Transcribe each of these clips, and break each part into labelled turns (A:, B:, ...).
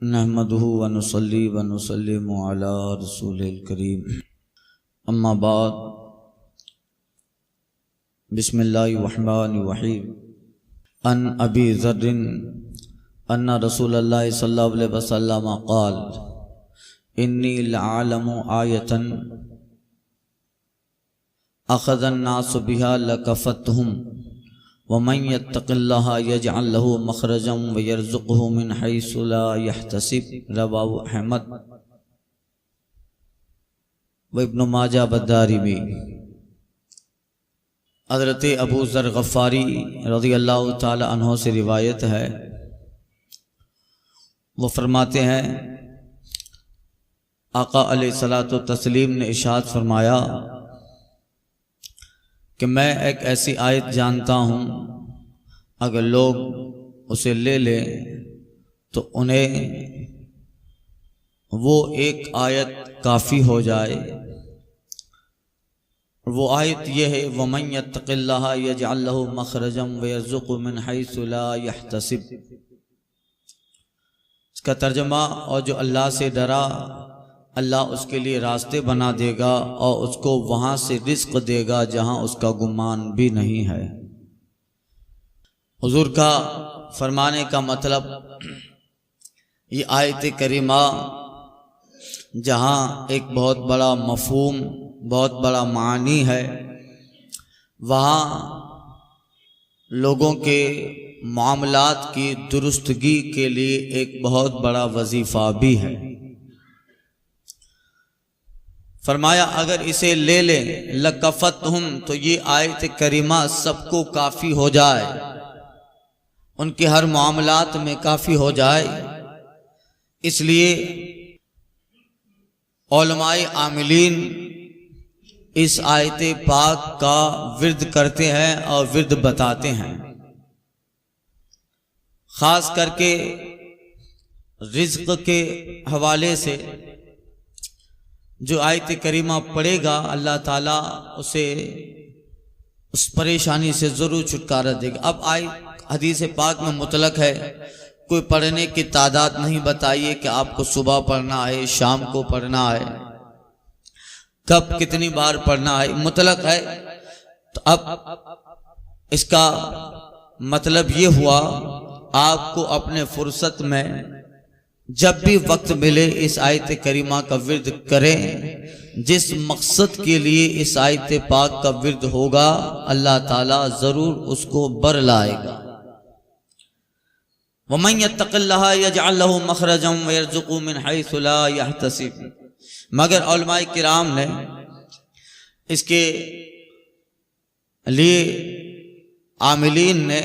A: نحمده ونصلي ونسلم على رسول الكريم اما بعد بسم الله الرحمن الرحيم عن ابي ذر ان رسول الله صلى الله عليه وسلم قال اني لعالم آية اخذ الناس بها لكفتهم ومن يتق الله يجعل له مخرجا ويرزقه من حيث لا يحتسب رواه احمد وابن ماجہ والدارمی۔ حضرت ابو ذر غفاری رضی اللہ تعالی عنہ سے روایت ہے، وہ فرماتے ہیں آقا علیہ الصلوۃ والتسلیم نے ارشاد فرمایا کہ میں ایک ایسی آیت جانتا ہوں اگر لوگ اسے لے لیں تو انہیں وہ ایک آیت کافی ہو جائے۔ وہ آیت یہ ہے وَمَن يَتَّقِ اللَّهَ يَجْعَل لَّهُ مَخْرَجًا وَيَرْزُقْهُ مِنْ حَيْثُ لَا يَحْتَسِبُ۔ اس کا ترجمہ، اور جو اللہ سے ڈرا اللہ اس کے لیے راستے بنا دے گا اور اس کو وہاں سے رزق دے گا جہاں اس کا گمان بھی نہیں ہے۔ حضور کا فرمانے کا مطلب، یہ آیت کریمہ جہاں ایک بہت بڑا مفہوم، بہت بڑا معنی ہے، وہاں لوگوں کے معاملات کی درستگی کے لیے ایک بہت بڑا وظیفہ بھی ہے۔ فرمایا اگر اسے لے لیں لَكَفَتْهُمْ، تو یہ آیت کریمہ سب کو کافی ہو جائے، ان کے ہر معاملات میں کافی ہو جائے۔ اس لیے علماء عاملین اس آیت پاک کا ورد کرتے ہیں اور ورد بتاتے ہیں، خاص کر کے رزق کے حوالے سے۔ جو آیت کریمہ پڑھے گا اللہ تعالیٰ اسے اس پریشانی سے ضرور چھٹکارا دے گا۔ اب حدیث پاک میں مطلق ہے، کوئی پڑھنے کی تعداد نہیں بتائیے کہ آپ کو صبح پڑھنا ہے، شام کو پڑھنا ہے، کب کتنی بار پڑھنا ہے، مطلق ہے۔ تو اب اس کا مطلب یہ ہوا آپ کو اپنے فرصت میں جب بھی وقت ملے اس آیت کریمہ کا ورد کریں۔ جس مقصد کے لیے اس آیت پاک کا ورد ہوگا اللہ تعالیٰ ضرور اس کو بر لائے گا۔ وَمَن يَتَّقِ اللَّهَ يَجْعَل لَّهُ مَخْرَجًا وَيَرْزُقْهُ مِنْ حَيْثُ لَا يَحْتَسِبُ۔ مگر علماء کرام نے اس کے لیے عاملین نے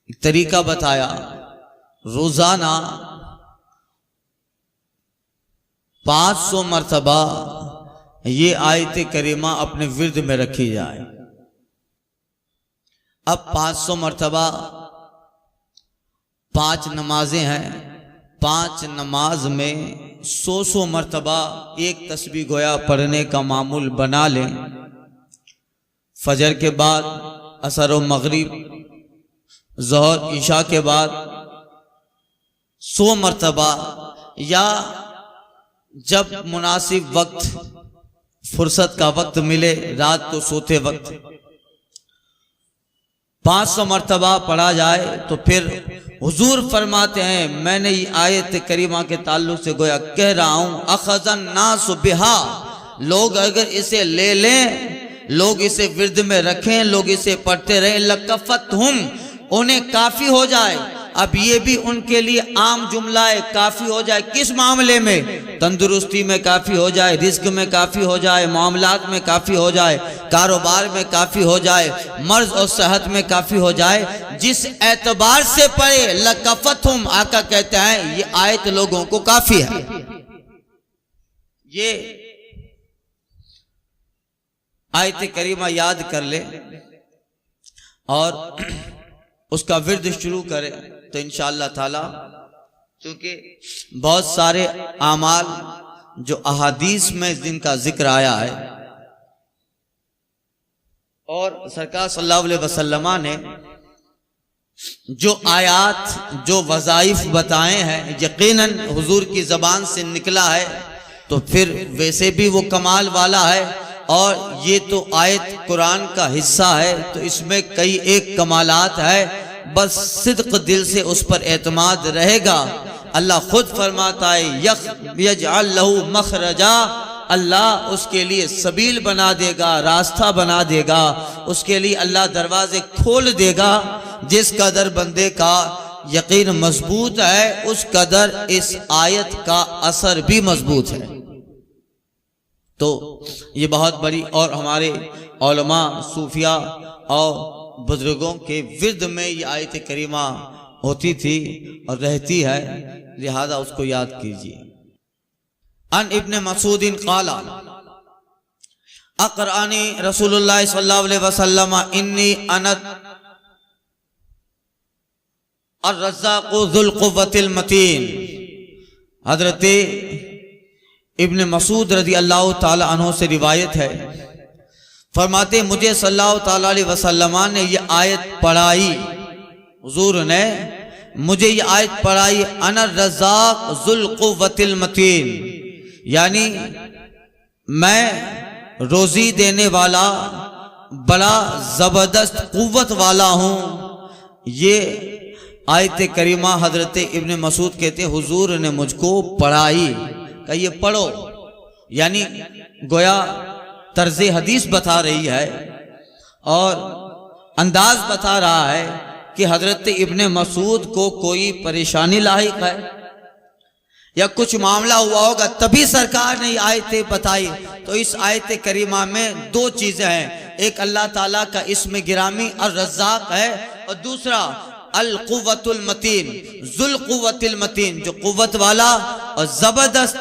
A: ایک طریقہ بتایا، روزانہ 500 مرتبہ یہ آیت کریمہ اپنے ورد میں رکھی جائے۔ اب 500 مرتبہ 5 نمازیں ہیں، 5 نماز میں 100 مرتبہ ایک تسبیح گویا پڑھنے کا معمول بنا لیں۔ فجر کے بعد، عصر و مغرب، ظہر عشاء کے بعد 100 مرتبہ، یا جب مناسب وقت، فرصت کا وقت ملے، رات کو سوتے وقت 500 مرتبہ پڑھا جائے۔ تو پھر حضور فرماتے ہیں، میں نے یہ آیت کریمہ کے تعلق سے گویا کہہ رہا ہوں، اخذ الناس بہا، لوگ اگر اسے لے لیں، لوگ اسے ورد میں رکھیں، لوگ اسے پڑھتے رہیں، لَكَفَتْهُمْ، انہیں کافی ہو جائے۔ اب یہ بھی ان کے لیے عام جملہ ہے، کافی ہو جائے کس معاملے میں؟ تندرستی میں کافی ہو جائے، رزق میں کافی ہو جائے، معاملات میں کافی ہو جائے، کاروبار میں کافی ہو جائے، مرض اور صحت میں کافی ہو جائے۔ جس اعتبار سے پڑھے لَكَفَتْهُمْ، آقا کہتے ہیں یہ آیت لوگوں کو کافی ہے۔ یہ آیت کریمہ یاد کر لے اور اس کا ورد شروع کرے تو انشاءاللہ تعالی، کیونکہ بہت سارے اعمال جو احادیث میں جن کا ذکر آیا ہے اور سرکار صلی اللہ علیہ وسلم نے جو آیات جو وظائف بتائے ہیں یقیناً حضور کی زبان سے نکلا ہے تو پھر ویسے بھی وہ کمال والا ہے، اور یہ تو آیت قرآن کا حصہ ہے تو اس میں کئی ایک کمالات ہے، بس صدق دل سے اس پر اعتماد رہے گا۔ اللہ خود فرماتا ہے یجعل لہ مخرجا، اللہ اس کے لیے سبیل بنا دے گا، راستہ بنا دے گا، اس کے لیے اللہ دروازے کھول دے گا۔ جس قدر بندے کا یقین مضبوط ہے اس قدر اس آیت کا اثر بھی مضبوط ہے۔ تو یہ بہت بڑی، اور ہمارے علماء صوفیاء اور بزرگوں کے ورد میں یہ آیت کریمہ ہوتی تھی اور رہتی ہے، لہذا اس کو یاد کیجیے۔ ان ابن مسعود قال اقرأنی رسول اللہ صلی اللہ علیہ وسلم انی انا الرزاق ذو القوة المتین۔ حضرت ابن مسعود رضی اللہ تعالی عنہ سے روایت ہے، فرماتے مجھے صلی اللہ تعالی علیہ وسلم نے یہ آیت پڑھائی، حضور نے مجھے یہ آیت پڑھائی، انا الرزاق ذو القوة المتین، یعنی میں روزی دینے والا بڑا زبردست قوت والا ہوں۔ یہ آیت کریمہ حضرت ابن مسعود کہتے ہیں حضور نے مجھ کو پڑھائی کہ یہ پڑھو، یعنی گویا طرز حدیث بتا رہی ہے اور انداز بتا رہا ہے کہ حضرت ابن مسعود کو کوئی پریشانی لاحق ہے یا کچھ معاملہ ہوا ہوگا تبھی سرکار نے یہ آیتیں بتائی۔ تو اس آیت کریمہ میں دو چیزیں ہیں، ایک اللہ تعالیٰ کا اسم گرامی الرزاق ہے، اور دوسرا القوت المتین، ذو القوت المتین، جو قوت والا اور زبردست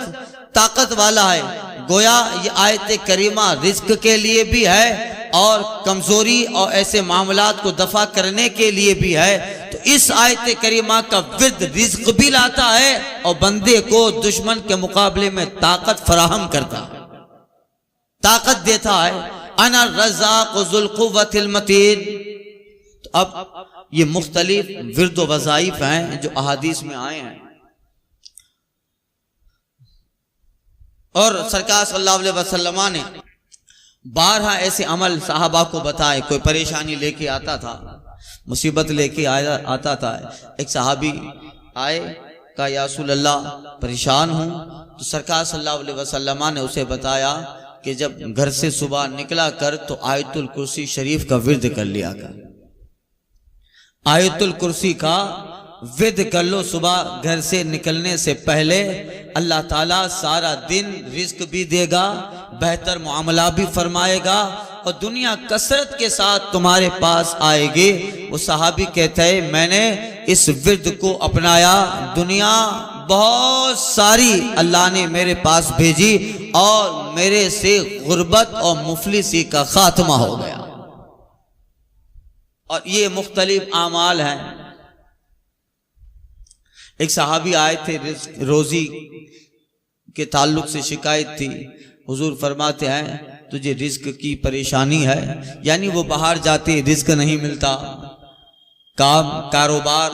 A: طاقت والا ہے۔ گویا یہ آیت کریمہ رزق کے لیے بھی ہے اور کمزوری اور ایسے معاملات کو دفع کرنے کے لیے بھی ہے۔ تو اس آیت کریمہ کا ورد رزق بھی لاتا ہے اور بندے کو دشمن کے مقابلے میں طاقت فراہم کرتا ہے، طاقت دیتا ہے۔ انا الرزاق ذو القوة المتین۔ تو اب یہ مختلف ورد و وظائف ہیں جو احادیث میں آئے ہیں، اور سرکار صلی اللہ علیہ وسلم نے بارہا ایسے عمل صحابہ کو بتائے۔ کوئی پریشانی لے کے آتا تھا، مصیبت لے کے آتا تھا، ایک صحابی آئے کہا یا رسول اللہ پریشان ہوں، تو سرکار صلی اللہ علیہ وسلم نے اسے بتایا کہ جب گھر سے صبح نکلا کر تو آیت الکرسی شریف کا ورد کر لیا کر، آیت الکرسی کا ورد کر لو صبح گھر سے نکلنے سے پہلے، اللہ تعالیٰ سارا دن رزق بھی دے گا، بہتر معاملہ بھی فرمائے گا، اور دنیا کثرت کے ساتھ تمہارے پاس آئے گی۔ وہ صحابی کہتا ہے میں نے اس ورد کو اپنایا، دنیا بہت ساری اللہ نے میرے پاس بھیجی اور میرے سے غربت اور مفلسی کا خاتمہ ہو گیا۔ اور یہ مختلف اعمال ہیں۔ ایک صحابی آئے تھے، روزی کے تعلق سے شکایت تھی، حضور فرماتے ہیں تجھے رزق کی پریشانی ہے، یعنی وہ باہر جاتے رزق نہیں ملتا، کاروبار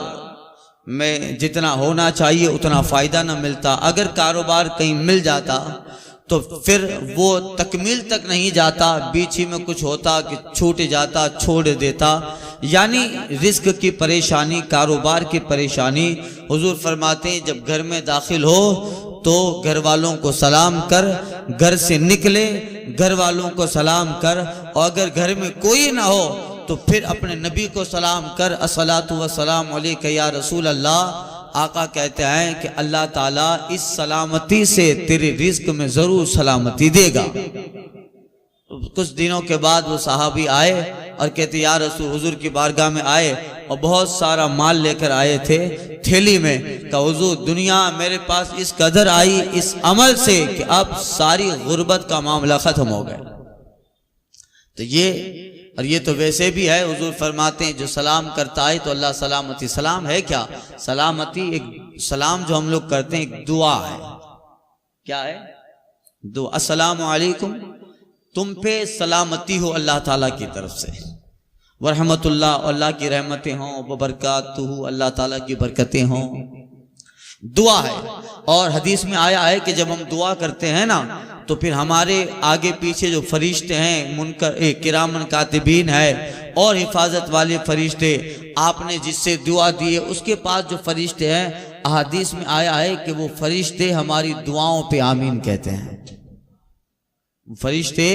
A: میں جتنا ہونا چاہیے اتنا فائدہ نہ ملتا، اگر کاروبار کہیں مل جاتا تو پھر وہ تکمیل تک نہیں جاتا، بیچ ہی میں کچھ ہوتا کہ چھوٹ جاتا، چھوڑ دیتا، یعنی رزق کی پریشانی، کاروبار کی پریشانی۔ حضور فرماتے ہیں جب گھر میں داخل ہو تو گھر والوں کو سلام کر، گھر سے نکلے گھر والوں کو سلام کر، اور اگر گھر میں کوئی نہ ہو تو پھر اپنے نبی کو سلام کر، الصلاۃ والسلام علیک یا رسول اللہ۔ آقا کہتے ہیں کہ اللہ تعالیٰ اس سلامتی سے تیرے رزق میں ضرور سلامتی دے گا۔ کچھ دنوں کے بعد وہ صحابی آئے اور کہتے یا رسول، حضور کی بارگاہ میں آئے اور بہت سارا مال لے کر آئے تھے تھیلی میں، کہ حضور دنیا میرے پاس اس قدر آئی اس عمل سے کہ اب ساری غربت کا معاملہ ختم ہو گیا۔ تو یہ تو ویسے بھی ہے، حضور فرماتے ہیں جو سلام کرتا ہے تو اللہ سلامتی، سلام ہے کیا؟ سلامتی ایک سلام جو ہم لوگ کرتے ہیں ایک دعا ہے، کیا ہے؟ دعا، السلام علیکم، تم پہ سلامتی ہو اللہ تعالیٰ کی طرف سے، ورحمت اللہ، اللہ کی رحمتیں ہوں، وبرکاتہ، اللہ تعالیٰ کی برکتیں ہوں. دعا ہے، اور حدیث میں آیا ہے کہ جب ہم دعا کرتے ہیں نا تو پھر ہمارے آگے پیچھے جو فرشتے ہیں، منکر کرامن کاتبین ہے اور حفاظت والے فرشتے، آپ نے جس سے دعا دی ہے اس کے پاس جو فرشتے ہیں، احادیث میں آیا ہے کہ وہ فرشتے ہماری دعاؤں پہ آمین کہتے ہیں. فرشتے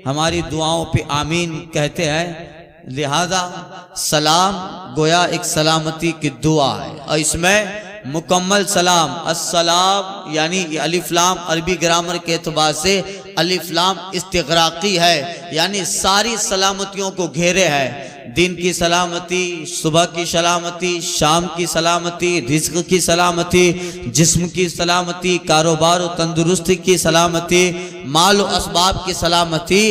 A: ہماری دعاؤں پہ آمین کہتے ہیں. لہذا سلام گویا ایک سلامتی کی دعا ہے، اور اس میں مکمل سلام، السلام یعنی الف لام عربی گرامر کے اعتبار سے الف لام استغراقی ہے، یعنی ساری سلامتیوں کو گھیرے ہے. دن کی سلامتی، صبح کی سلامتی، شام کی سلامتی، رزق کی سلامتی، جسم کی سلامتی، کاروبار و تندرستی کی سلامتی، مال و اسباب کی سلامتی.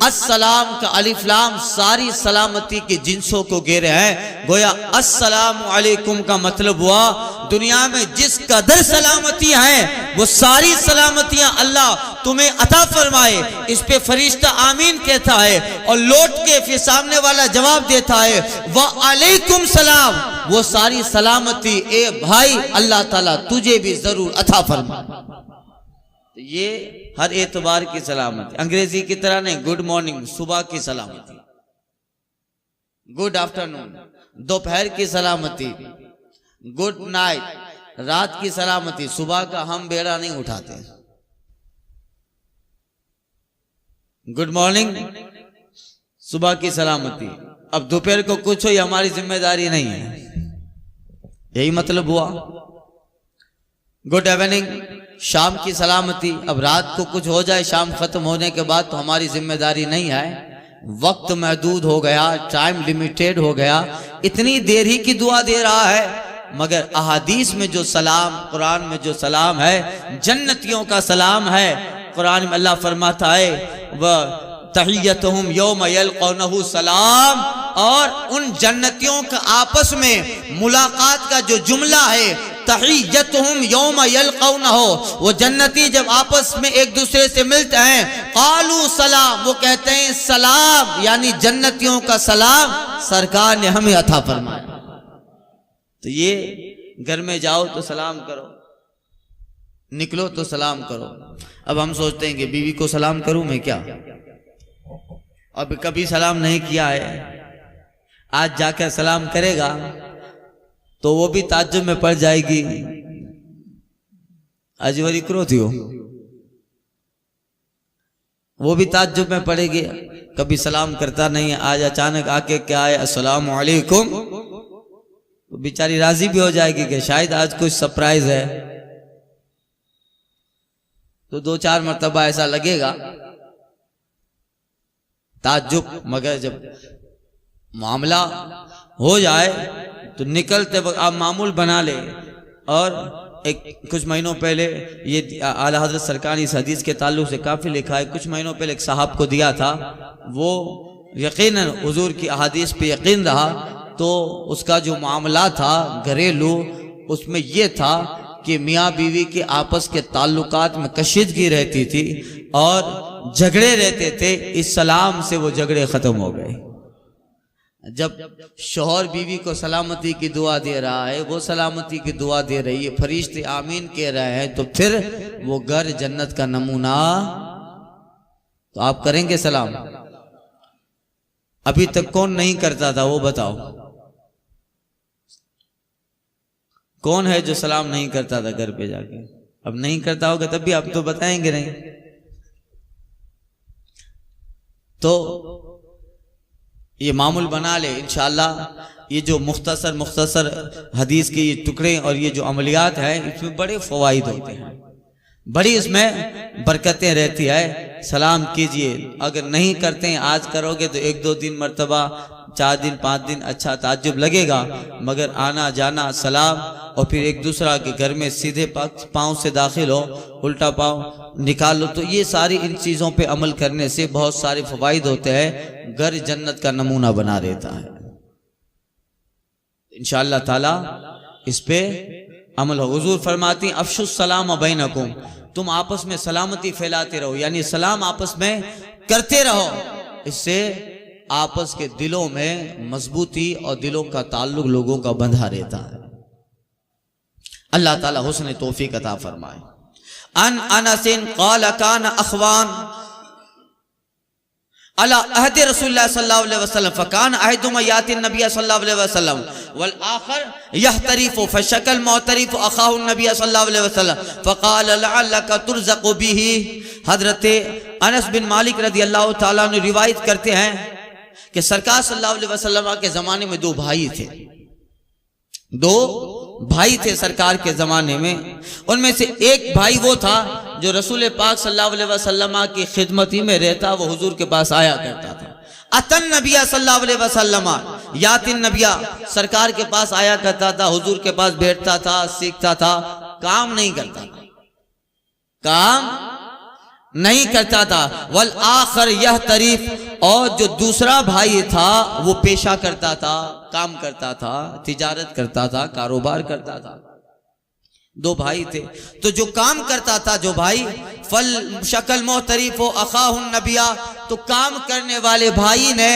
A: السلام کا الف لام ساری سلامتی کے جنسوں کو گھیرے ہیں. گویا السلام علیکم کا مطلب ہوا دنیا میں جس قدر سلامتی ہیں وہ ساری سلامتیاں اللہ تمہیں عطا فرمائے. اس پہ فرشتہ آمین کہتا ہے اور لوٹ کے پھر سامنے والا جواب دیتا ہے وعلیکم سلام. وہ ساری سلامتی اے بھائی اللہ تعالیٰ تجھے بھی ضرور عطا فرمائے. یہ ہر اعتبار کی سلامتی. انگریزی کی طرح نہیں، گڈ مارننگ صبح کی سلامتی، گڈ آفٹرنون دوپہر کی سلامتی، گڈ نائٹ رات کی سلامتی. صبح کا ہم بیڑا نہیں اٹھاتے. گڈ مارننگ صبح کی سلامتی. اب دوپہر کو کچھ ہو یہ ہماری ذمہ داری نہیں ہے. یہی مطلب ہوا. گڈ ایوننگ شام کی سلامتی. اب رات کو کچھ ہو جائے شام ختم ہونے کے بعد تو ہماری ذمہ داری نہیں ہے. وقت محدود ہو گیا، ٹائم لیمیٹیڈ ہو گیا، اتنی دیر ہی کی دعا دے رہا ہے. مگر احادیث میں جو سلام، قرآن میں جو سلام ہے جنتیوں کا سلام ہے. قرآن میں اللہ فرماتا ہے وَتَحِيَّتُهُمْ يَوْمَ يَلْقَوْنَهُ سلام. اور ان جنتیوں کا آپس میں ملاقات کا جو جملہ ہے تحیتہم یوم یلقونہ، وہ جنتی جب آپس میں ایک دوسرے سے ملتے ہیں قالوا سلام، وہ کہتے ہیں سلام، یعنی جنتیوں کا سلام سرکار نے ہمیں عطا فرمایا. تو یہ گھر میں جاؤ تو سلام کرو، نکلو تو سلام کرو. اب ہم سوچتے ہیں کہ بیوی کو سلام کروں میں کیا، اب کبھی سلام نہیں کیا ہے، آج جا کر سلام کرے گا تو وہ بھی تعجب میں پڑ جائے گی. اجوری کرو تھی وہ بھی تعجب میں پڑے گی، کبھی سلام کرتا نہیں ہے، آج اچانک آ کے کیا ہے السلام علیکم، تو بیچاری راضی بھی ہو جائے گی کہ شاید آج کچھ سرپرائز ہے. تو 2-4 مرتبہ ایسا لگے گا تعجب. مگر جب معاملہ ہو جائے تو نکلتے وقت آپ معمول بنا لے. اور کچھ مہینوں پہلے یہ اعلیٰ حضرت سرکار نے اس حدیث کے تعلق سے کافی لکھا ہے. کچھ مہینوں پہلے ایک صاحب کو دیا تھا، وہ یقیناً حضور کی احادیث پہ یقین رہا، تو اس کا جو معاملہ تھا گھریلو اس میں یہ تھا کہ میاں بیوی کے آپس کے تعلقات میں کشیدگی رہتی تھی اور جھگڑے رہتے تھے. اس سلام سے وہ جھگڑے ختم ہو گئے. جب شوہر بیوی کو سلامتی کی دعا دے رہا ہے، وہ سلامتی کی دعا دے رہی ہے، فرشتے آمین کہہ رہے ہیں، تو پھر وہ گھر جنت کا نمونہ. تو آپ کریں گے سلام؟ ابھی تک کون نہیں کرتا تھا وہ بتاؤ، کون ہے جو سلام نہیں کرتا تھا گھر پہ جا کے؟ اب نہیں کرتا ہوگا تب بھی آپ تو بتائیں گے نہیں. تو یہ معمول بنا لے انشاءاللہ. یہ جو مختصر حدیث کے یہ ٹکڑے اور یہ جو عملیات ہیں اس میں بڑے فوائد ہوتے ہیں، بڑی اس میں برکتیں رہتی ہے. سلام کیجئے. اگر نہیں کرتے ہیں آج کرو گے تو 1-2 دن مرتبہ 4 دن 5 دن اچھا تعجب لگے گا، مگر آنا جانا سلام. اور پھر ایک دوسرا کے گھر میں سیدھے پاؤں سے داخل ہو، الٹا پاؤں نکال لو. تو یہ ساری ان چیزوں پہ عمل کرنے سے بہت سارے فوائد ہوتے ہیں. گھر جنت کا نمونہ بنا دیتا ہے. انشاءاللہ تعالی اس پہ عمل ہو. حضور فرماتی ہیں افشوا السلام بینکم، تم آپس میں سلامتی پھیلاتے رہو، یعنی سلام آپس میں کرتے رہو. اس سے آپس کے دلوں میں مضبوطی اور دلوں کا تعلق لوگوں کا بندھا رہتا ہے۔ اللہ تعالیٰ حسن توفیق عطا فرمائے۔ ان انس قال کان اخوان علی عہد رسول اللہ صلی اللہ علیہ وسلم فکان احدہما یاتی النبی صلی اللہ علیہ وسلم والآخر یحتریف فشکل معتریف اخاہ النبی صلی اللہ علیہ وسلم فقال لعلک ترزق به۔ حضرت انس بن مالک رضی اللہ تعالیٰ عنہ روایت کرتے ہیں کہ سرکار صلی اللہ علیہ وسلم کے زمانے میں دو بھائی تھے، دو بھائی تھے سرکار کے زمانے میں۔ ان میں سے ایک بھائی وہ تھا جو رسول پاک صلی اللہ علیہ وسلم کی خدمت ہی میں رہتا، وہ حضور کے پاس آیا کرتا تھا۔ اتن نبی صلی اللہ علیہ وسلم یاتن نبی، سرکار کے پاس آیا کرتا تھا، حضور کے پاس بیٹھتا تھا، سیکھتا تھا، کام نہیں کرتا تھا، کام نہیں کرتا تھا۔ والآخر یحتریف، اور جو دوسرا بھائی تھا وہ پیشہ کرتا تھا، کام کرتا تھا، تجارت کرتا تھا، کاروبار کرتا تھا۔ دو بھائی تھے، تو جو کام کرتا تھا جو بھائی فل شکل محتریف و اخاہ النبی، تو کام کرنے والے بھائی نے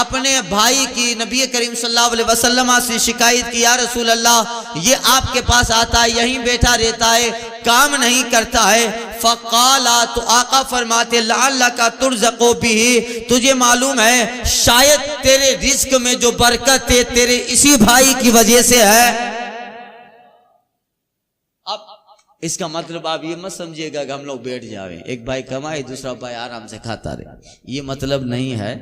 A: اپنے بھائی کی نبی کریم صلی اللہ علیہ وسلم سے شکایت کی، یا رسول اللہ یہ آپ کے پاس آتا ہے، یہیں بیٹھا رہتا ہے، کام نہیں کرتا ہے۔ فقالا، تو آقا فرماتے لعلک ترزق بہ، تجھے معلوم ہے شاید تیرے رزق میں جو برکت ہے تیرے اسی بھائی کی وجہ سے ہے۔ اب اس کا مطلب آپ یہ مت سمجھیے گا کہ ہم لوگ بیٹھ جاویں، ایک بھائی کمائے دوسرا بھائی آرام سے کھاتا رہے، یہ مطلب نہیں ہے۔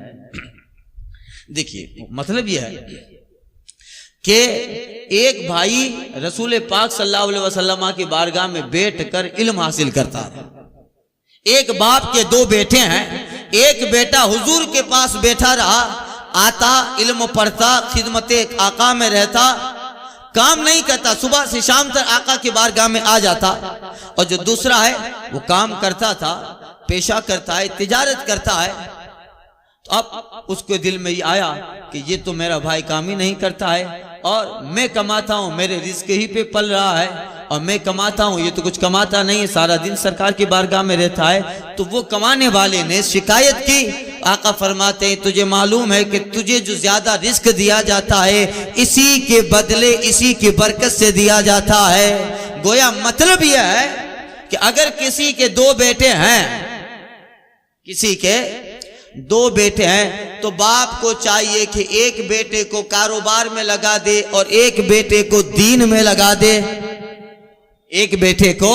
A: دیکھیے مطلب یہ ہے کہ ایک بھائی رسول پاک صلی اللہ علیہ وسلم کی بارگاہ میں بیٹھ کر علم حاصل کرتا ہے۔ ایک باپ کے دو بیٹے ہیں، ایک بیٹا حضور کے پاس بیٹھا رہا، آتا علم پڑھتا، خدمت آقا میں رہتا، کام نہیں کرتا، صبح سے شام تک آقا کی بارگاہ میں آ جاتا۔ اور جو دوسرا ہے وہ کام کرتا تھا، پیشہ کرتا ہے، تجارت کرتا ہے۔ تو اب اس کے دل میں یہ آیا کہ یہ تو میرا بھائی کام ہی نہیں کرتا ہے، اور میں کماتا ہوں، میرے رزق ہی پہ پل رہا ہے، اور میں کماتا ہوں، یہ تو کچھ کماتا نہیں ہے، سارا دن سرکار کی بارگاہ میں رہتا ہے۔ تو وہ کمانے والے نے شکایت کی۔ آقا فرماتے ہیں تجھے معلوم ہے کہ تجھے جو زیادہ رزق دیا جاتا ہے اسی کے بدلے اسی کی برکت سے دیا جاتا ہے۔ گویا مطلب یہ ہے کہ اگر کسی کے دو بیٹے ہیں، کسی کے دو بیٹے ہیں، تو باپ کو چاہیے کہ ایک بیٹے کو کاروبار میں لگا دے اور ایک بیٹے کو دین میں لگا دے، ایک بیٹے کو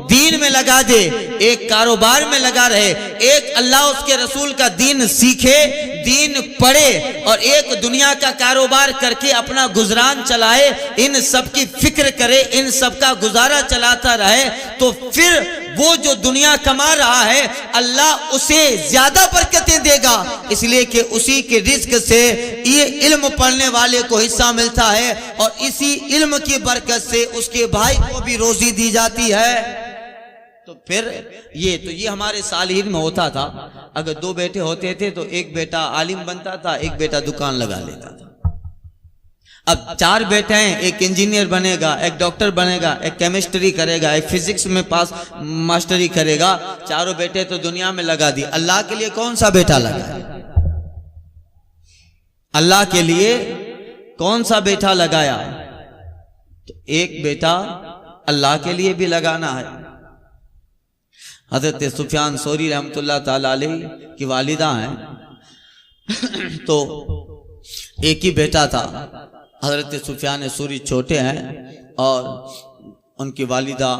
A: دین میں لگا دے، ایک کاروبار میں لگا رہے، ایک اللہ اس کے رسول کا دین سیکھے، دین پڑھے، اور ایک دنیا کا کاروبار کر کے اپنا گزران چلائے، ان سب کی فکر کرے، ان سب کا گزارا چلاتا رہے، تو پھر وہ جو دنیا کما رہا ہے اللہ اسے زیادہ برکتیں دے گا، اس لیے کہ اسی کے رزق سے یہ علم پڑھنے والے کو حصہ ملتا ہے، اور اسی علم کی برکت سے اس کے بھائی کو بھی روزی دی جاتی ہے۔ تو پھر یہ ہمارے صالحین میں ہوتا تھا، اگر دو بیٹے ہوتے تھے تو ایک بیٹا عالم بنتا تھا، ایک بیٹا دکان لگا لیتا تھا۔ اب چار بیٹے ہیں، ایک انجینئر بنے گا، ایک ڈاکٹر بنے گا، ایک کیمسٹری کرے گا، ایک فزکس میں پاس ماسٹری کرے گا، چاروں بیٹے تو دنیا میں لگا دی۔ اللہ کے لیے کون سا بیٹا لگا؟ اللہ کے لیے کون سا بیٹا لگایا؟ تو ایک بیٹا اللہ کے لیے بھی لگانا ہے۔ حضرت سفیان ثوری رحمۃ اللہ تعالی علیہ کی والدہ ہیں، تو ایک ہی بیٹا تھا۔ حضرت سفیان ثوری چھوٹے ہیں، اور ان کی والدہ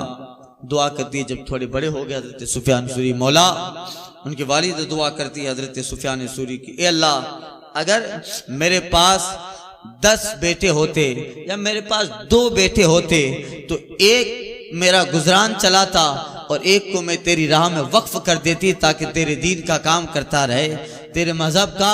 A: دعا کرتی ہے، جب تھوڑے بڑے ہو گئے حضرت سفیان ثوری، مولا ان کی والدہ دعا کرتی ہے حضرت سفیان ثوری کی، اے اللہ اگر میرے پاس 10 بیٹے ہوتے یا میرے پاس 2 بیٹے ہوتے تو ایک میرا گزران چلاتا اور ایک کو میں تیری راہ میں وقف کر دیتی تاکہ تیرے دین کا کام کرتا رہے، تیرے مذہب کا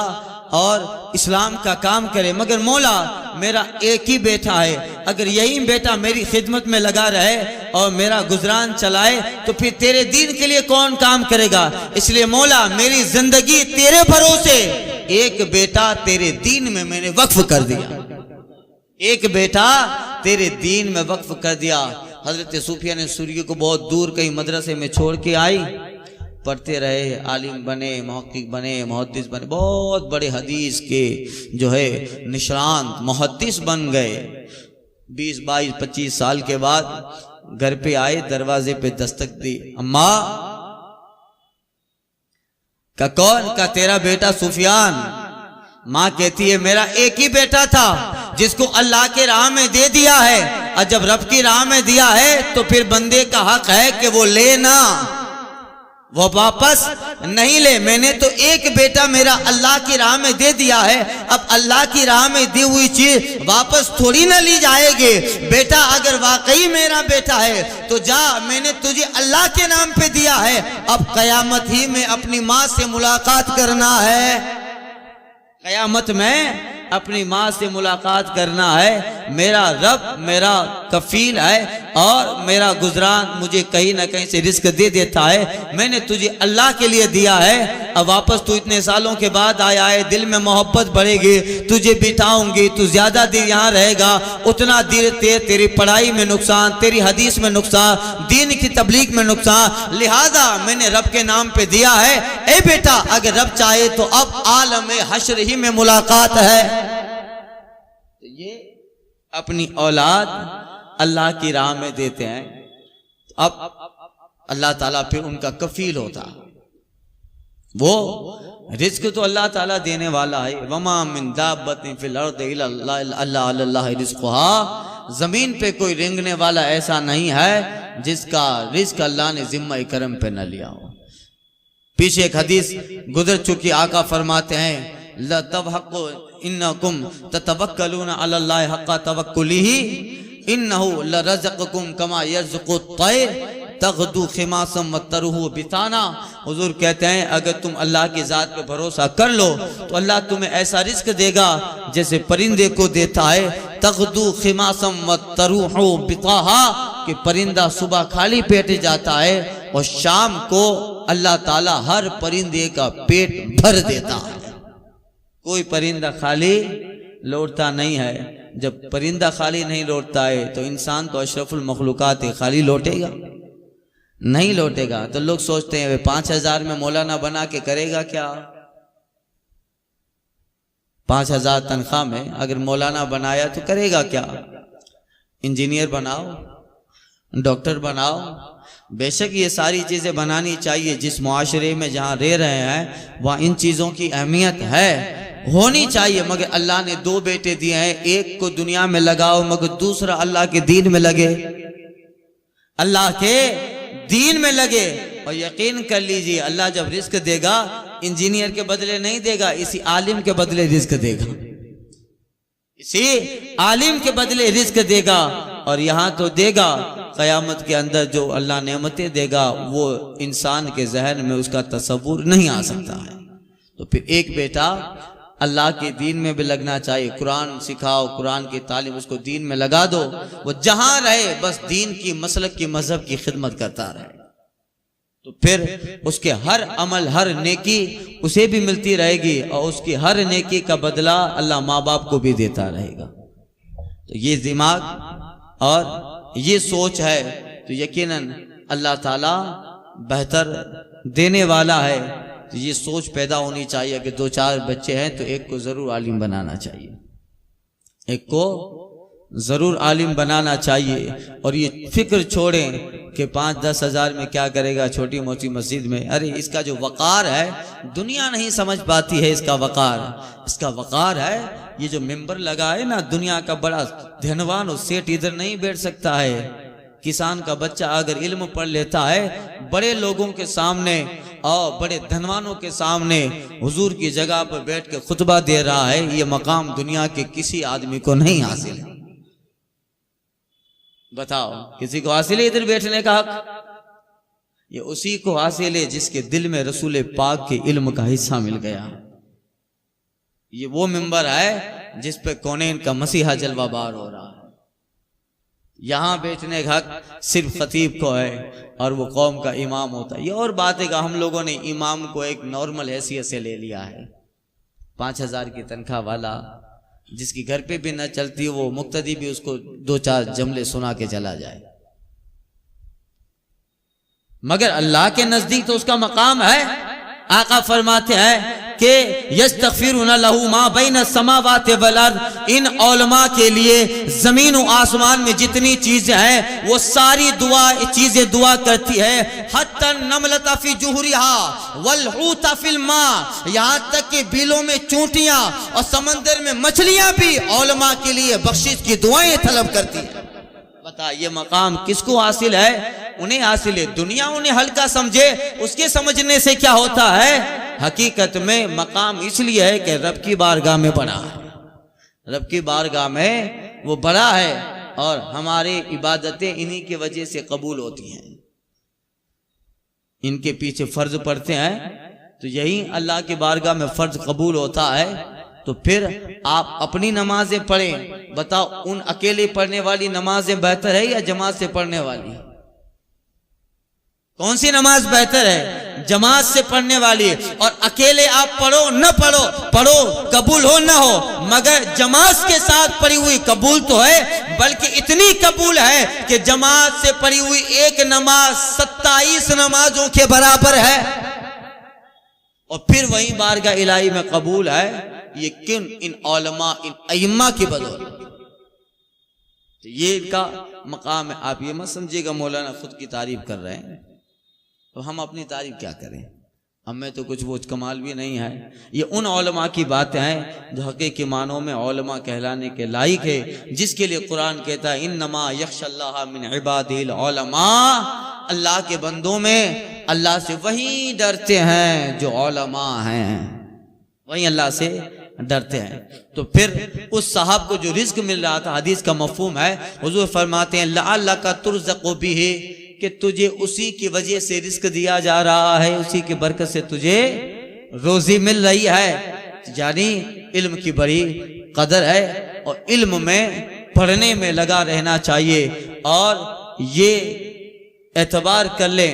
A: اور اسلام کا کام کرے، مگر مولا میرا ایک ہی بیٹا ہے، اگر یہی بیٹا میری خدمت میں لگا رہے اور میرا گزران چلائے تو پھر تیرے دین کے لیے کون کام کرے گا؟ اس لیے مولا میری زندگی تیرے بھروسے، ایک بیٹا تیرے دین میں میں نے وقف کر دیا، ایک بیٹا تیرے دین میں وقف کر دیا۔ حضرت سفیان ثوری کو بہت دور کہیں مدرسے میں چھوڑ کے آئی، پڑھتے رہے، عالم بنے، محقق بنے، محدث بنے، بہت بڑے حدیث کے جو ہے نشانات محدث بن گئے۔ 20 22 25 سال کے بعد گھر پہ آئے، دروازے پہ دستک دی، اماں کا کون؟ کا تیرا بیٹا سفیان۔ ماں کہتی ہے میرا ایک ہی بیٹا تھا جس کو اللہ کے راہ میں دے دیا ہے، اور جب رب کی راہ میں دیا ہے تو پھر بندے کا حق ہے کہ وہ لینا، وہ واپس نہیں لے۔ میں نے تو ایک بیٹا میرا اللہ کی راہ میں دے دیا ہے، اب اللہ کی راہ میں دی ہوئی چیز واپس تھوڑی نہ لی جائے گی۔ بیٹا اگر واقعی میرا بیٹا ہے تو جا، میں نے تجھے اللہ کے نام پہ دیا ہے، اب قیامت ہی میں اپنی ماں سے ملاقات کرنا ہے، قیامت میں اپنی ماں سے ملاقات کرنا ہے۔ میرا رب میرا کفیل ہے اور میرا گزران مجھے کہیں نہ کہیں سے رزق دے دیتا ہے، میں نے تجھے اللہ کے لیے دیا ہے، اب واپس تو اتنے سالوں کے بعد آیا ہے، دل میں محبت بڑھے گی، تجھے بٹھاؤں گی، تو زیادہ دیر یہاں رہے گا اتنا دیر تیری پڑھائی میں نقصان، تیری حدیث میں نقصان، دین کی تبلیغ میں نقصان، لہذا میں نے رب کے نام پہ دیا ہے۔ اے بیٹا اگر رب چاہے تو اب عالم حشر ہی میں ملاقات ہے۔ یہ اپنی اولاد اللہ کی راہ میں دیتے ہیں، اب اللہ تعالیٰ پھر ان کا کفیل ہوتا، وہ رزق تو اللہ تعالیٰ دینے والا ہے۔ وما من دابۃ فی الارض الا اللہ علی اللہ رزقها، زمین پہ کوئی رینگنے والا ایسا نہیں ہے جس کا رزق اللہ نے ذمہ کرم پہ نہ لیا ہو۔ پیچھے ایک حدیث گزر چکی، آقا فرماتے ہیں لا تبحقوا انکم تتوکلون علی اللہ حق توکلہ انہ لرزقکم کما یرزق الطیر تغدو خماسا وتروح بطانا۔ حضور کہتے ہیں اگر تم اللہ کی ذات پہ بھروسہ کر لو تو اللہ تمہیں ایسا رزق دے گا جیسے پرندے کو دیتا ہے، تغدو خماسا وتروح بطاہا، کہ پرندہ صبح خالی پیٹ جاتا ہے اور شام کو اللہ تعالیٰ ہر پرندے کا پیٹ بھر دیتا ہے۔ کوئی پرندہ خالی لوٹتا نہیں ہے، جب پرندہ خالی نہیں لوٹتا ہے تو انسان تو اشرف المخلوقات ہے، خالی لوٹے گا؟ نہیں لوٹے گا۔ تو لوگ سوچتے ہیں 5000 میں مولانا بنا کے کرے گا کیا؟ 5000 تنخواہ میں اگر مولانا بنایا تو کرے گا کیا؟ انجینئر بناؤ، ڈاکٹر بناؤ، بے شک یہ ساری چیزیں بنانی چاہیے، جس معاشرے میں جہاں رہ رہے ہیں وہاں ان چیزوں کی اہمیت ہے، ہونی چاہیے، مگر اللہ نے 2 بیٹے دیے ہیں، ایک کو دنیا میں لگاؤ مگر دوسرا اللہ کے دین میں لگے، اللہ کے دین میں لگے۔ اور یقین کر لیجئے اللہ جب رزق دے گا انجینئر کے بدلے نہیں دے گا، اسی عالم کے بدلے رزق دے گا، اسی عالم کے بدلے رزق دے گا، اور یہاں تو دے گا، قیامت کے اندر جو اللہ نعمتیں دے گا وہ انسان کے ذہن میں اس کا تصور نہیں آ سکتا ہے۔ تو پھر ایک بیٹا اللہ کے دین میں بھی لگنا چاہیے، قرآن سکھاؤ، قرآن کی تعلیم اس کو دین میں لگا دو، وہ جہاں رہے بس دین کی مسلک کی مذہب کی خدمت کرتا رہے، تو پھر اس کے ہر عمل ہر نیکی اسے بھی ملتی رہے گی، اور اس کی ہر نیکی کا بدلہ اللہ ماں باپ کو بھی دیتا رہے گا۔ تو یہ دماغ اور یہ سوچ ہے تو یقیناً اللہ تعالیٰ بہتر دینے والا ہے۔ تو یہ سوچ پیدا ہونی چاہیے کہ 2-4 بچے ہیں تو ایک کو ضرور عالم بنانا چاہیے، ایک کو ضرور عالم بنانا چاہیے، اور یہ فکر چھوڑیں کہ 5-10 ہزار میں کیا کرے گا چھوٹی موٹی مسجد میں۔ ارے اس کا جو وقار ہے دنیا نہیں سمجھ پاتی ہے، اس کا وقار ہے یہ جو ممبر لگا ہے نا، دنیا کا بڑا دھنوان اور سیٹ ادھر نہیں بیٹھ سکتا ہے۔ کسان کا بچہ اگر علم پڑھ لیتا ہے بڑے لوگوں کے سامنے اور بڑے دھنوانوں کے سامنے حضور کی جگہ پر بیٹھ کے خطبہ دے رہا ہے، یہ مقام دنیا کے کسی آدمی کو نہیں حاصل ہے۔ بتاؤ کسی کو حاصل ہے ادھر بیٹھنے کا حق؟ یہ اسی کو حاصل ہے جس کے دل میں رسول پاک کے علم کا حصہ مل گیا۔ یہ وہ ممبر ہے جس پہ کونین کا مسیحا جلوہ بار ہو رہا ہے۔ یہاں بیٹھنے کا حق صرف خطیب کو ہے اور وہ قوم کا امام ہوتا ہے۔ یہ اور بات ہے کہ ہم لوگوں نے امام کو ایک نارمل حیثیت سے لے لیا ہے، 5000 کی تنخواہ والا، جس کی گھر پہ بھی نہ چلتی وہ مقتدی بھی اس کو 2-4 جملے سنا کے چلا جائے۔ مگر اللہ کے نزدیک تو اس کا مقام ہے. آقا فرماتے ہیں کہ یستغفرون لہ ما بین السماوات والارض، ان علماء کے لیے زمین و آسمان میں جتنی چیزیں ہیں وہ ساری چیزیں دعا کرتی ہے. حتی النملۃ فی جحرها والحوت فی الماء، یہاں تک کہ بیلوں میں چونٹیاں اور سمندر میں مچھلیاں بھی علماء کے لیے بخشش کی دعائیں طلب کرتی ہیں. بتا یہ مقام کس کو حاصل ہے؟ انہیں حاصل ہے. دنیا انہیں ہلکا سمجھے، اس کے سمجھنے سے کیا ہوتا ہے؟ حقیقت میں مقام اس لیے ہے کہ رب کی بارگاہ میں بڑا ہے، رب کی بارگاہ میں وہ بڑا ہے، اور ہماری عبادتیں انہی کی وجہ سے قبول ہوتی ہیں. ان کے پیچھے فرض پڑھتے ہیں تو یہی اللہ کی بارگاہ میں فرض قبول ہوتا ہے. تو پھر آپ اپنی نمازیں پڑھیں. بتاؤ ان اکیلے پڑھنے والی نمازیں بہتر ہے یا جماعت سے پڑھنے والی؟ کون سی نماز بہتر ہے؟ جماعت سے پڑھنے والی. اور اکیلے آپ پڑھو نہ پڑھو قبول ہو نہ ہو، مگر جماعت کے ساتھ پڑھی ہوئی قبول تو ہے، بلکہ اتنی قبول ہے کہ جماعت سے پڑھی ہوئی ایک نماز 27 نمازوں کے برابر ہے، اور پھر وہی بارگاہ الہی میں قبول ہے. یہ کن؟ ان علماء، ان ائمہ کی بدولت. یہ ان کا مقام ہے. آپ یہ مت سمجھے گا مولانا خود کی تعریف کر رہے ہیں، تو ہم اپنی تعریف کیا کریں؟ ہمیں تو کچھ وہ کمال بھی نہیں ہے. یہ ان علماء کی باتیں ہیں جو حقیقی معنوں میں علماء کہلانے کے لائق ہے، جس کے لیے قرآن کہتا ہے انما یخشی اللہ من عبادہ العلماء، اللہ کے بندوں میں اللہ سے وہی ڈرتے ہیں جو علماء ہیں، وہی اللہ سے ڈرتے ہیں. تو پھر اس صاحب کو جو رزق مل رہا تھا، حدیث کا مفہوم ہے، حضور فرماتے ہیں لعلک ترزق بہ، کہ تجھے اسی کی وجہ سے رزق دیا جا رہا ہے، اسی کی برکت سے تجھے روزی مل رہی ہے. یعنی علم کی بڑی قدر ہے، اور علم میں پڑھنے میں لگا رہنا چاہیے. اور یہ اعتبار کر لیں،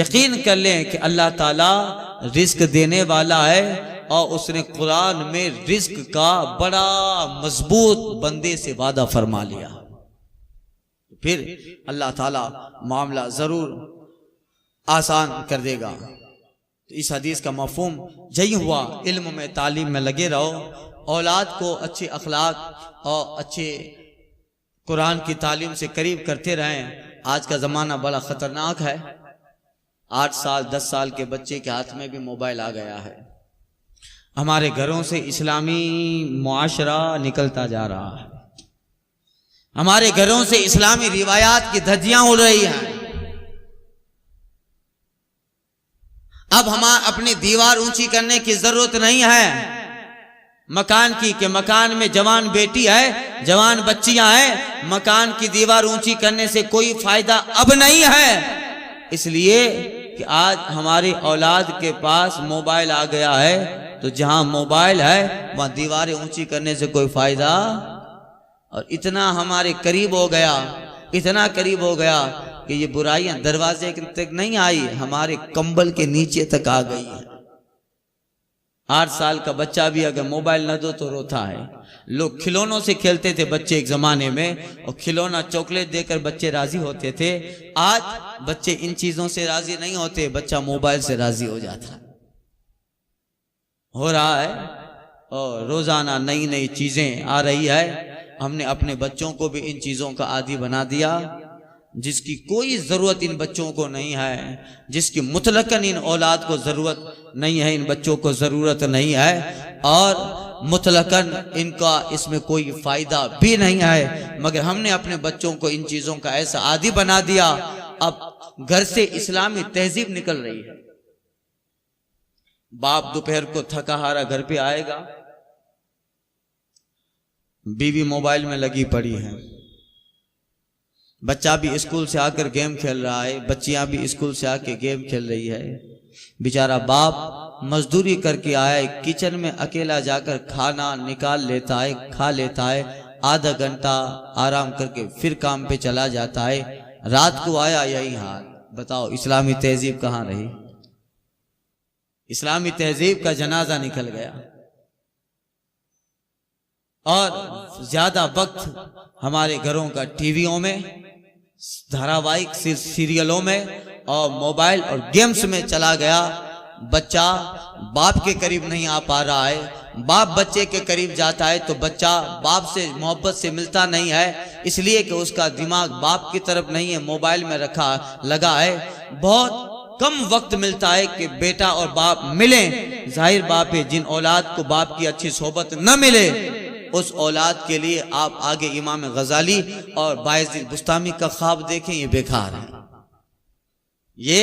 A: یقین کر لیں کہ اللہ تعالیٰ رزق دینے والا ہے، اور اس نے قرآن میں رزق کا بڑا مضبوط بندے سے وعدہ فرما لیا. پھر اللہ تعالیٰ معاملہ ضرور آسان کر دے گا. تو اس حدیث کا مفہوم یہی ہوا، علم میں تعلیم میں لگے رہو، اولاد کو اچھے اخلاق اور اچھے قرآن کی تعلیم سے قریب کرتے رہیں. آج کا زمانہ بڑا خطرناک ہے. 8 سال 10 سال کے بچے کے ہاتھ میں بھی موبائل آ گیا ہے. ہمارے گھروں سے اسلامی معاشرہ نکلتا جا رہا ہے، ہمارے گھروں سے اسلامی روایات کی دھجیاں اڑ رہی ہیں. اب ہم اپنی دیوار اونچی کرنے کی ضرورت نہیں ہے مکان کی، کہ مکان میں جوان بیٹی ہے، جوان بچیاں ہیں، مکان کی دیوار اونچی کرنے سے کوئی فائدہ اب نہیں ہے. اس لیے کہ آج ہماری اولاد کے پاس موبائل آ گیا ہے، تو جہاں موبائل ہے وہاں دیواریں اونچی کرنے سے کوئی فائدہ. اور اتنا ہمارے قریب ہو گیا، اتنا قریب ہو گیا کہ یہ برائیاں دروازے تک نہیں آئی، ہمارے کمبل کے نیچے تک آ گئی ہے. 8 سال کا بچہ بھی اگر موبائل نہ دو تو روتا ہے. لوگ کھلونوں سے کھیلتے تھے بچے ایک زمانے میں، اور کھلونا چاکلیٹ دے کر بچے راضی ہوتے تھے. آج بچے ان چیزوں سے راضی نہیں ہوتے، بچہ موبائل سے راضی ہو جاتا ہے. ہو رہا ہے، اور روزانہ نئی نئی چیزیں آ رہی ہے. ہم نے اپنے بچوں کو بھی ان چیزوں کا عادی بنا دیا، جس کی کوئی ضرورت ان بچوں کو نہیں ہے، جس کی مطلقاً ان اولاد کو ضرورت نہیں ہے، ان بچوں کو ضرورت نہیں ہے، اور مطلقاً ان کا اس میں کوئی فائدہ بھی نہیں ہے. مگر ہم نے اپنے بچوں کو ان چیزوں کا ایسا عادی بنا دیا. اب گھر سے اسلامی تہذیب نکل رہی ہے. باپ دوپہر کو تھکا ہارا گھر پہ آئے گا، بیوی موبائل میں لگی پڑی ہے، بچہ بھی اسکول سے آ کر گیم کھیل رہا ہے، بچیاں بھی اسکول سے آ کے گیم کھیل رہی ہے. بیچارہ باپ مزدوری کر کے آیا ہے، کچن میں اکیلا جا کر کھانا نکال لیتا ہے، کھا لیتا ہے، آدھا گھنٹہ آرام کر کے پھر کام پہ چلا جاتا ہے. رات کو آیا یہی حال. بتاؤ اسلامی تہذیب کہاں رہی؟ اسلامی تہذیب کا جنازہ نکل گیا. اور زیادہ وقت ہمارے گھروں کا ٹی ویوں میں، دھاراوائک سیریلوں میں اور موبائل اور گیمز میں چلا گیا، بچہ باپ کے قریب نہیں آ پا رہا ہے، باپ بچے کے قریب جاتا ہے تو بچہ باپ سے محبت سے ملتا نہیں ہے، اس لیے کہ اس کا دماغ باپ کی طرف نہیں ہے، موبائل میں لگا ہے۔ بہت کم وقت ملتا ہے کہ بیٹا اور باپ ملیں۔ ظاہر باپ ہے، جن اولاد کو باپ کی اچھی صحبت نہ ملے اس اولاد کے لیے آپ آگے امام غزالی اور بایزید بستامی کا خواب دیکھیں، یہ بیکار ہے یہ۔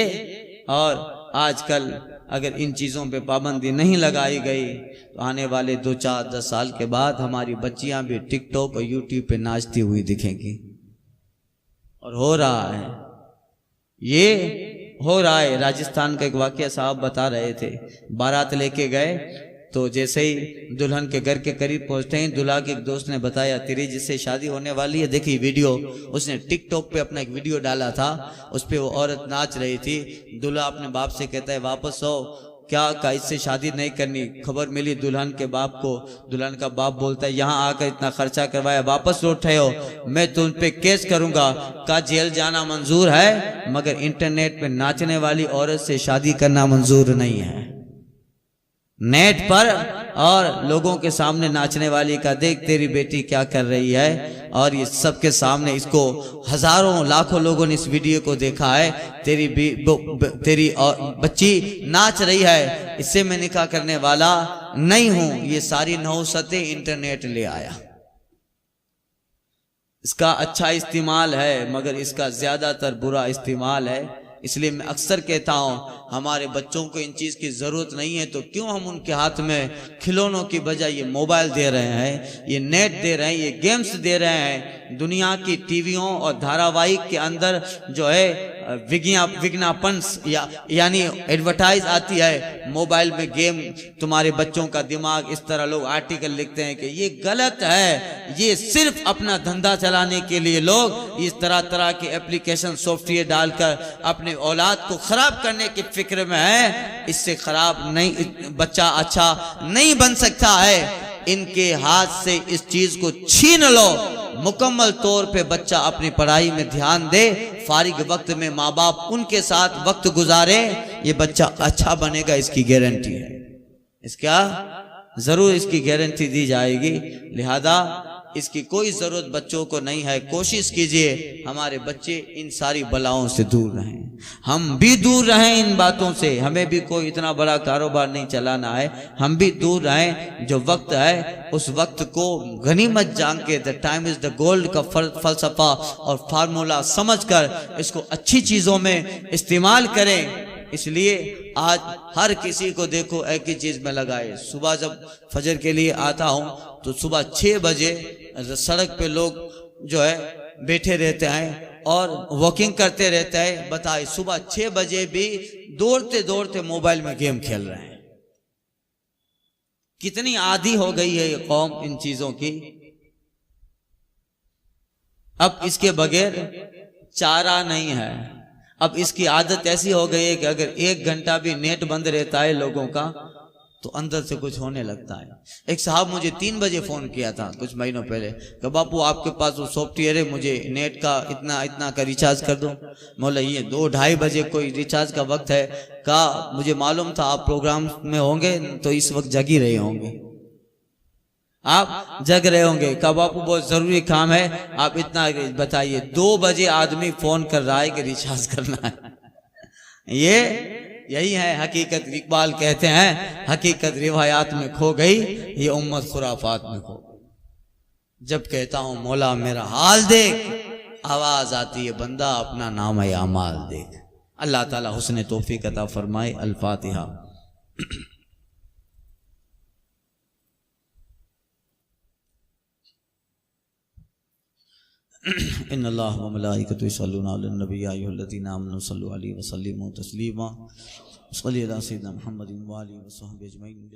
A: اور آج کل اگر ان چیزوں پہ پابندی نہیں لگائی گئی تو آنے والے 2 4 10 سال کے بعد ہماری بچیاں بھی ٹک ٹاک اور یوٹیوب پہ ناچتی ہوئی دکھیں گی، اور ہو رہا ہے، یہ ہو رہا ہے۔ راجستھان کا ایک واقعہ صاحب بتا رہے تھے، بارات لے کے گئے تو جیسے ہی دلہن کے گھر کے قریب پہنچتے ہیں، دلہا کے ایک دوست نے بتایا تیری جس سے شادی ہونے والی ہے، دیکھی ویڈیو، اس نے ٹک ٹاک پہ اپنا ایک ویڈیو ڈالا تھا، اس پہ وہ عورت ناچ رہی تھی۔ دلہا اپنے باپ سے کہتا ہے واپس آؤ، کیا کہا اس سے شادی نہیں کرنی۔ خبر ملی دلہن کے باپ کو، دلہن کا باپ بولتا ہے یہاں آ کر اتنا خرچہ کروایا، واپس لوٹے ہو، میں تم پہ کیس کروں گا۔ کہا جیل جانا منظور ہے مگر انٹرنیٹ پہ ناچنے والی عورت سے شادی کرنا منظور نہیں ہے۔ نیٹ پر اور لوگوں کے سامنے ناچنے والی کا دیکھ تیری بیٹی کیا کر رہی ہے، اور یہ سب کے سامنے اس کو ہزاروں لاکھوں لوگوں نے اس ویڈیو کو دیکھا ہے، تیری بچی ناچ رہی ہے، اس سے میں نکاح کرنے والا نہیں ہوں۔ یہ ساری نحوستیں انٹرنیٹ لے آیا۔ اس کا اچھا استعمال ہے مگر اس کا زیادہ تر برا استعمال ہے۔ اس لیے میں اکثر کہتا ہوں ہمارے بچوں کو ان چیز کی ضرورت نہیں ہے تو کیوں ہم ان کے ہاتھ میں کھلونوں کی بجائے یہ موبائل دے رہے ہیں، یہ نیٹ دے رہے ہیں، یہ گیمز دے رہے ہیں۔ دنیا کی ٹی ویوں اور دھاراوہک کے اندر جو ہے وگناپنس یعنی ایڈورٹائز آتی ہے، موبائل میں گیم، تمہارے بچوں کا دماغ، اس طرح لوگ آرٹیکل لکھتے ہیں کہ یہ غلط ہے۔ یہ صرف اپنا دھندا چلانے کے لیے لوگ اس طرح کے اپلیکیشن سافٹ ویئر ڈال کر اپنے اولاد کو خراب کرنے کی فکر میں ہے۔ اس سے خراب نہیں، بچہ اچھا نہیں بن سکتا ہے۔ ان کے ہاتھ سے اس چیز کو چھین لو، مکمل طور پہ بچہ اپنی پڑھائی میں دھیان دے، فارغ وقت میں ماں باپ ان کے ساتھ وقت گزارے، یہ بچہ اچھا بنے گا، اس کی گارنٹی ہے۔ اس کا ضرور اس کی گارنٹی دی جائے گی، لہذا اس کی کوئی ضرورت بچوں کو نہیں ہے۔ کوشش کیجئے ہمارے بچے ان ساری بلاؤں سے دور رہیں، ہم بھی دور رہیں ان باتوں سے۔ ہمیں بھی کوئی اتنا بڑا کاروبار نہیں چلانا ہے، ہم بھی دور رہیں۔ جو وقت ہے اس وقت کو غنیمت جان کے the time is the gold کا فلسفہ اور فارمولا سمجھ کر اس کو اچھی چیزوں میں استعمال کریں۔ اس لیے آج ہر کسی کو دیکھو ایک ہی چیز میں لگائے۔ صبح جب فجر کے لیے آتا ہوں تو صبح 6 بجے سڑک پہ لوگ جو ہے بیٹھے رہتے ہیں اور واکنگ کرتے رہتے ہیں۔ بتائے صبح 6 بجے بھی دوڑتے دوڑتے موبائل میں گیم کھیل رہے ہیں۔ کتنی عادی ہو گئی ہے یہ قوم ان چیزوں کی۔ اب اس کے بغیر چارہ نہیں ہے۔ اب اس کی عادت ایسی ہو گئی ہے کہ اگر 1 گھنٹہ بھی نیٹ بند رہتا ہے لوگوں کا تو اندر سے کچھ ہونے لگتا ہے۔ ایک صاحب مجھے 3 بجے فون کیا تھا کچھ مہینوں پہلے کہ باپو آپ کے پاس وہ سافٹ ویئر ہے، مجھے نیٹ کا اتنا کا ریچارج کر دو۔ مولا یہ 2-2:30 بجے کوئی ریچارج کا وقت ہے؟ کہا مجھے معلوم تھا آپ پروگرام میں ہوں گے تو اس وقت جگ ہی رہے ہوں گے، آپ جگ رہے ہوں گے۔ کہا باپو بہت ضروری کام ہے، آپ اتنا بتائیے۔ 2 بجے آدمی فون کر رہا ہے کہ ریچارج کرنا ہے۔ یہی ہے حقیقت۔ اقبال کہتے ہیں حقیقت روایات میں کھو گئی، یہ امت خرافات میں کھو گئی۔ جب کہتا ہوں مولا میرا حال دیکھ، آواز آتی ہے بندہ اپنا نام اعمال دیکھ۔ اللہ تعالی حسن توفیق عطا فرمائے۔ الفاتحہ۔ ان اللہ و ملائکتہ یصلون علی النبی یا ایھا الذین آمنوا صلوا علیہ وسلموا تسلیما۔ صلی اللہ سیدنا محمد و آلہ وصحبہ اجمعین۔